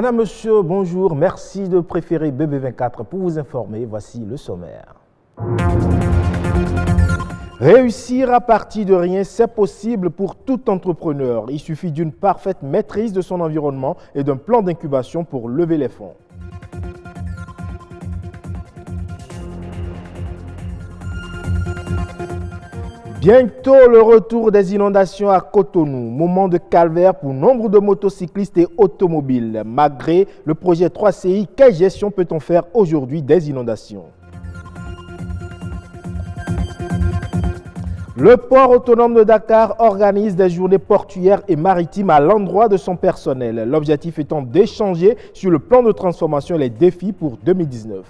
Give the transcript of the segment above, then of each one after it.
Madame, Monsieur, bonjour. Merci de préférer BB24 pour vous informer. Voici le sommaire. Réussir à partir de rien, c'est possible pour tout entrepreneur. Il suffit d'une parfaite maîtrise de son environnement et d'un plan d'incubation pour lever les fonds. Bientôt le retour des inondations à Cotonou, moment de calvaire pour nombre de motocyclistes et automobiles. Malgré le projet 3CI, quelle gestion peut-on faire aujourd'hui des inondations? Le port autonome de Dakar organise des journées portuaires et maritimes à l'endroit de son personnel. L'objectif étant d'échanger sur le plan de transformation et les défis pour 2019.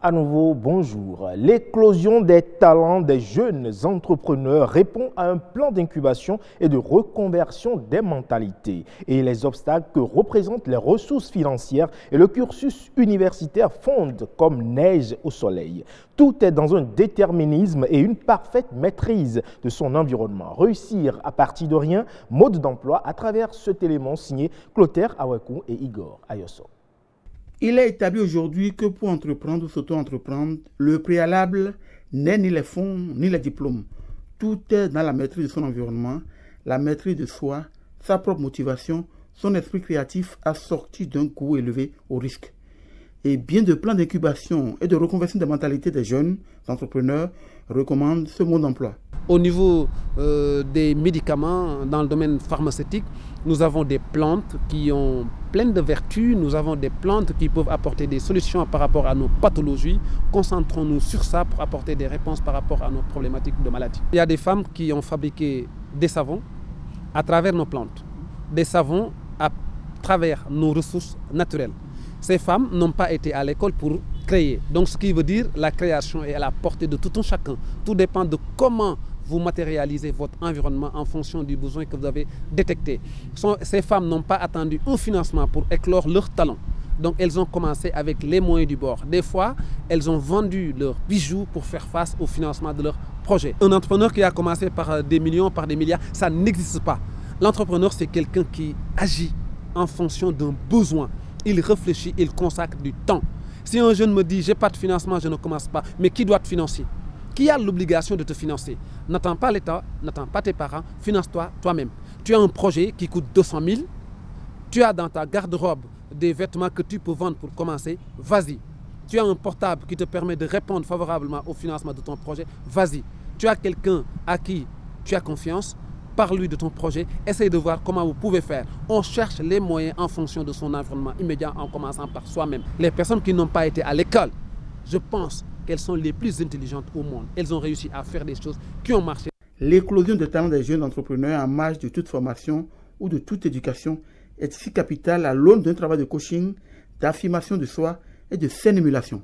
À nouveau, bonjour. L'éclosion des talents des jeunes entrepreneurs répond à un plan d'incubation et de reconversion des mentalités. Et les obstacles que représentent les ressources financières et le cursus universitaire fondent comme neige au soleil. Tout est dans un déterminisme et une parfaite maîtrise de son environnement. Réussir à partir de rien, mode d'emploi à travers cet élément signé Clotaire Awekou et Igor Ayoso. Il est établi aujourd'hui que pour entreprendre ou s'auto-entreprendre, le préalable n'est ni les fonds ni les diplômes. Tout est dans la maîtrise de son environnement, la maîtrise de soi, sa propre motivation, son esprit créatif assorti d'un coût élevé au risque. Et bien de plans d'incubation et de reconversion des mentalités des jeunes entrepreneurs recommandent ce mode d'emploi. Au niveau des médicaments, dans le domaine pharmaceutique, nous avons des plantes qui ont plein de vertus, nous avons des plantes qui peuvent apporter des solutions par rapport à nos pathologies. Concentrons-nous sur ça pour apporter des réponses par rapport à nos problématiques de maladie. Il y a des femmes qui ont fabriqué des savons à travers nos plantes, des savons à travers nos ressources naturelles. Ces femmes n'ont pas été à l'école pour créer. Donc ce qui veut dire la création est à la portée de tout un chacun. Tout dépend de comment vous matérialisez votre environnement en fonction du besoin que vous avez détecté. Ces femmes n'ont pas attendu un financement pour éclore leurs talents. Donc elles ont commencé avec les moyens du bord. Des fois, elles ont vendu leurs bijoux pour faire face au financement de leurs projets. Un entrepreneur qui a commencé par des millions, par des milliards, ça n'existe pas. L'entrepreneur, c'est quelqu'un qui agit en fonction d'un besoin. Il réfléchit, il consacre du temps. Si un jeune me dit « j'ai pas de financement, je ne commence pas », mais qui doit te financer? Qui a l'obligation de te financer? N'attends pas l'État, n'attends pas tes parents, finance-toi toi-même. Tu as un projet qui coûte 200 000, tu as dans ta garde-robe des vêtements que tu peux vendre pour commencer, vas-y. Tu as un portable qui te permet de répondre favorablement au financement de ton projet, vas-y. Tu as quelqu'un à qui tu as confiance, parle-lui de ton projet, essaye de voir comment vous pouvez faire. On cherche les moyens en fonction de son environnement immédiat en commençant par soi-même. Les personnes qui n'ont pas été à l'école, je pense qu'elles sont les plus intelligentes au monde. Elles ont réussi à faire des choses qui ont marché. L'éclosion des talents des jeunes entrepreneurs en marge de toute formation ou de toute éducation est si capitale à l'aune d'un travail de coaching, d'affirmation de soi et de saine émulation.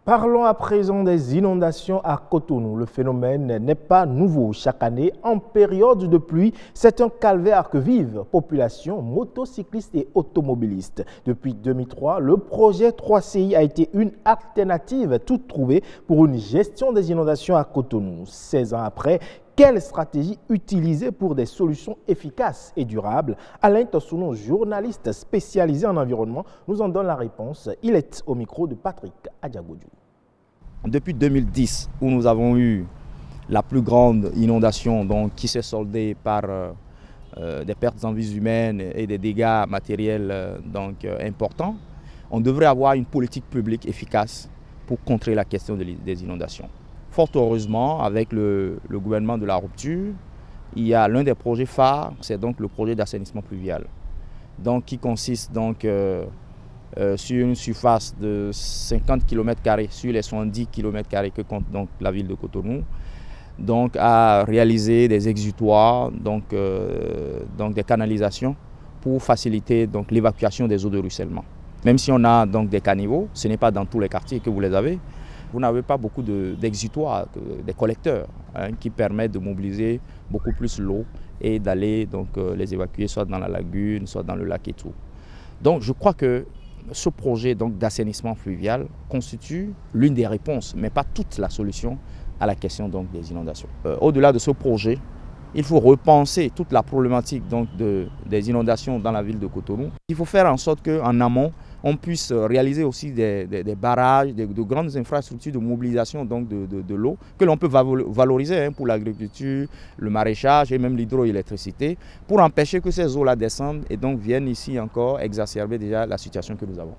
Parlons à présent des inondations à Cotonou. Le phénomène n'est pas nouveau. Chaque année, en période de pluie, c'est un calvaire que vivent populations motocyclistes et automobilistes. Depuis 2003, le projet 3CI a été une alternative toute trouvée pour une gestion des inondations à Cotonou. 16 ans après, quelle stratégie utiliser pour des solutions efficaces et durables? Alain Tossounon, journaliste spécialisé en environnement, nous en donne la réponse. Il est au micro de Patrick Adjagodou. Depuis 2010, où nous avons eu la plus grande inondation qui s'est soldée par des pertes en vies humaines et des dégâts matériels importants, on devrait avoir une politique publique efficace pour contrer la question des inondations. Fort heureusement, avec le gouvernement de la rupture, il y a l'un des projets phares, c'est donc le projet d'assainissement pluvial, qui consiste sur une surface de 50 km² sur les 70 km² que compte la ville de Cotonou, à réaliser des exutoires, des canalisations pour faciliter l'évacuation des eaux de ruissellement. Même si on a des caniveaux, ce n'est pas dans tous les quartiers que vous les avez. Vous n'avez pas beaucoup d'exutoires, des collecteurs qui permettent de mobiliser beaucoup plus l'eau et d'aller les évacuer soit dans la lagune, soit dans le lac et tout. Donc je crois que ce projet d'assainissement fluvial constitue l'une des réponses, mais pas toute la solution à la question donc, des inondations. Au-delà de ce projet, il faut repenser toute la problématique donc, des inondations dans la ville de Cotonou. Il faut faire en sorte qu'en amont, on puisse réaliser aussi des barrages, de grandes infrastructures de mobilisation donc, de l'eau que l'on peut valoriser pour l'agriculture, le maraîchage et même l'hydroélectricité pour empêcher que ces eaux-là descendent et donc viennent ici encore exacerber déjà la situation que nous avons.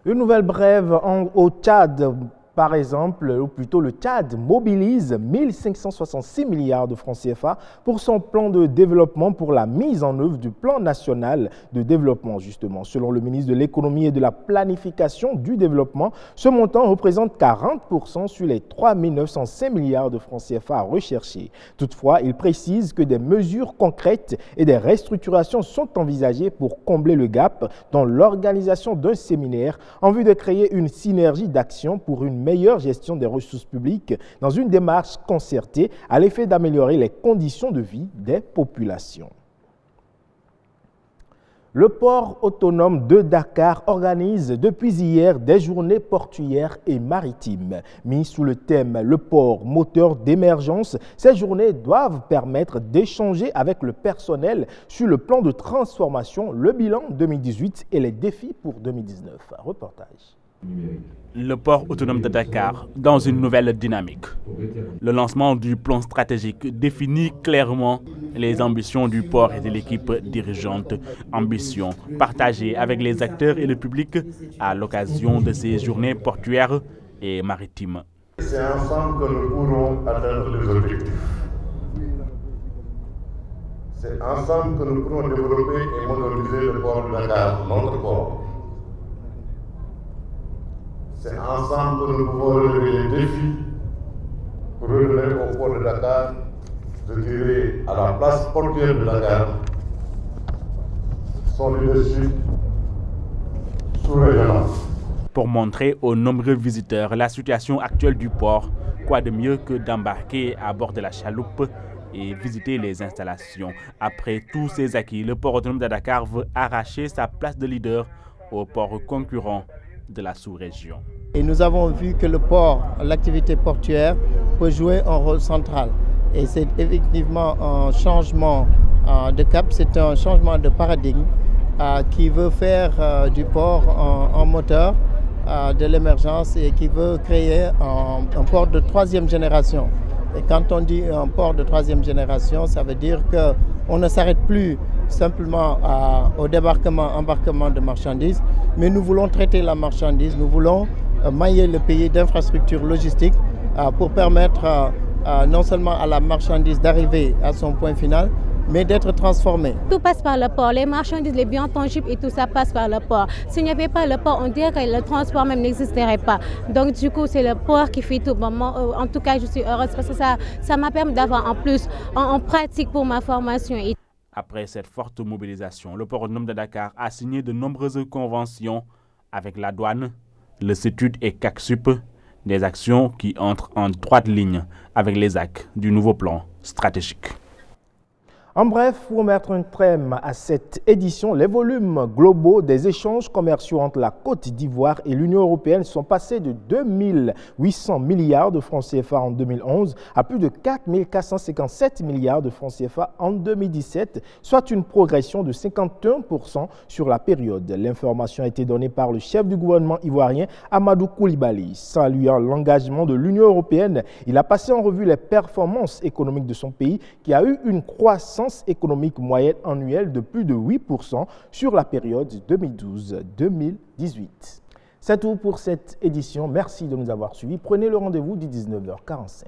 Une nouvelle brève au Tchad. Par exemple, ou plutôt le Tchad mobilise 1566 milliards de francs CFA pour son plan de développement pour la mise en œuvre du plan national de développement justement. Selon le ministre de l'économie et de la planification du développement, ce montant représente 40% sur les 3 905 milliards de francs CFA recherchés. Toutefois, il précise que des mesures concrètes et des restructurations sont envisagées pour combler le gap dans l'organisation d'un séminaire en vue de créer une synergie d'action pour une meilleure gestion des ressources publiques dans une démarche concertée à l'effet d'améliorer les conditions de vie des populations. Le port autonome de Dakar organise depuis hier des journées portuaires et maritimes. Mis sous le thème « Le port, moteur d'émergence », ces journées doivent permettre d'échanger avec le personnel sur le plan de transformation, le bilan 2018 et les défis pour 2019. Reportage. Le port autonome de Dakar dans une nouvelle dynamique. Le lancement du plan stratégique définit clairement les ambitions du port et de l'équipe dirigeante. Ambitions partagées avec les acteurs et le public à l'occasion de ces journées portuaires et maritimes. C'est ensemble que nous pourrons atteindre les objectifs. C'est ensemble que nous pourrons développer et moderniser le port de Dakar, notre port. C'est ensemble que nous pouvons relever les défis pour redonner au port de Dakar de tirer à la place portuaire de Dakar son leadership sous-régional. Pour montrer aux nombreux visiteurs la situation actuelle du port, quoi de mieux que d'embarquer à bord de la chaloupe et visiter les installations. Après tous ces acquis, le port autonome de Dakar veut arracher sa place de leader au port concurrent de la sous-région. Et nous avons vu que le port, l'activité portuaire, peut jouer un rôle central. Et c'est effectivement un changement de cap, c'est un changement de paradigme qui veut faire du port un moteur de l'émergence et qui veut créer un port de troisième génération. Et quand on dit un port de troisième génération, ça veut dire qu'on ne s'arrête plus simplement au débarquement, embarquement de marchandises, mais nous voulons traiter la marchandise, nous voulons mailler le pays d'infrastructures logistiques pour permettre non seulement à la marchandise d'arriver à son point final, mais d'être transformée. Tout passe par le port, les marchandises, les biens tangibles et tout ça passe par le port. S'il n'y avait pas le port, on dirait que le transport même n'existerait pas. Donc du coup, c'est le port qui fait tout. En tout cas, je suis heureuse parce que ça m'a permis d'avoir en plus en pratique pour ma formation. Après cette forte mobilisation, le port autonome de Dakar a signé de nombreuses conventions avec la douane, le CETUD et CACSUP, des actions qui entrent en droite ligne avec les actes du nouveau plan stratégique. En bref, pour mettre un terme à cette édition, les volumes globaux des échanges commerciaux entre la Côte d'Ivoire et l'Union européenne sont passés de 2 800 milliards de francs CFA en 2011 à plus de 4 457 milliards de francs CFA en 2017, soit une progression de 51% sur la période. L'information a été donnée par le chef du gouvernement ivoirien, Amadou Koulibaly. Saluant l'engagement de l'Union européenne, il a passé en revue les performances économiques de son pays qui a eu une croissance économique moyenne annuelle de plus de 8% sur la période 2012-2018. C'est tout pour cette édition. Merci de nous avoir suivis. Prenez le rendez-vous du 19h45.